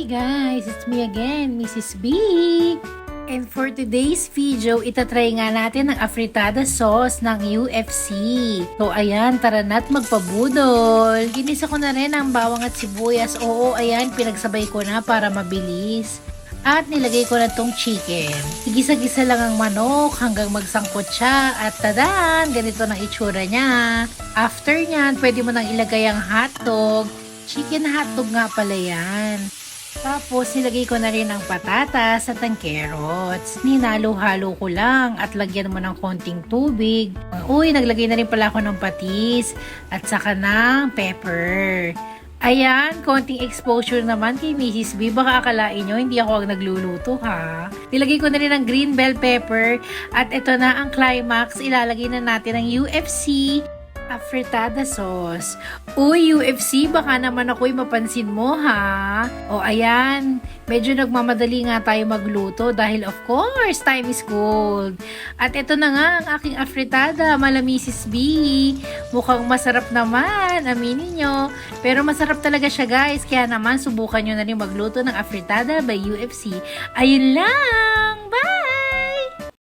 Hi guys! It's me again, Mrs. B! And for today's video, itatry nga natin ang afritada sauce ng UFC. So ayan, tara na't magpabudol. Ginisa ko na rin ang bawang at sibuyas. Oo, ayan, pinagsabay ko na para mabilis. At nilagay ko na tong chicken. Igisa-gisa lang ang manok hanggang magsangkot siya. At tadan, ganito na itsura niya. After nyan, pwede mo nang ilagay ang hotdog. Chicken hotdog nga pala yan. Tapos, nilagay ko na rin ang patatas at ang carrots. Ninalo-halo ko lang at lagyan mo ng konting tubig. Uy, naglagay na rin pala ako ng patis at saka ng pepper. Ayan, konting exposure naman kay Mrs. B. Baka akalain nyo, hindi ako ang nagluluto ha. Nilagay ko na rin ang green bell pepper at ito na ang climax. Ilalagay na natin ang UFC afritada sauce. Uy, UFC, baka naman ako'y mapansin mo, ha? O, ayan. Medyo nagmamadali nga tayo magluto dahil, of course, time is gold. At ito na nga ang aking afritada, mala Mrs. B. Mukhang masarap naman, aminin nyo. Pero masarap talaga siya, guys. Kaya naman, subukan nyo na rin magluto ng afritada by UFC. Ayun lang!